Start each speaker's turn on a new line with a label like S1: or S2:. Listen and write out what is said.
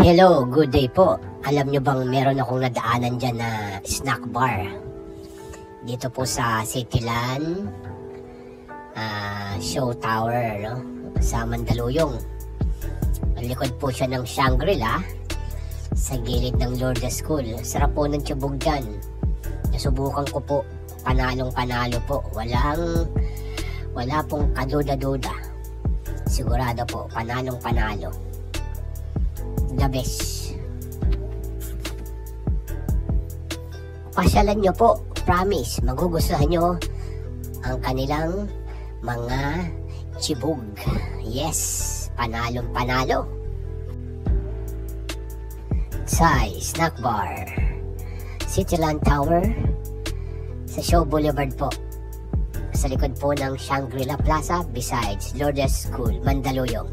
S1: Hello, good day po. Alam nyo bang meron akong nadaanan dyan na snack bar dito po sa Cityland Show Tower, no? Sa Mandaluyong. Ang likod po siya ng Shangri-La sa gilid ng Lourdes School. Sarap po ng tiyubog dyan. Nasubukan ko po, panalong panalo po. Wala pong kaduda-duda. Sigurado po, panalong panalo. The best. Pasyalan nyo po, promise, magugustuhan nyo ang kanilang mga tiyubog. Yes, panalong panalo. Tsai Snack Bar, Cityland Tower, sa Show Boulevard po, sa likod po ng Shangri-La Plaza, besides Lourdes School, Mandaluyong.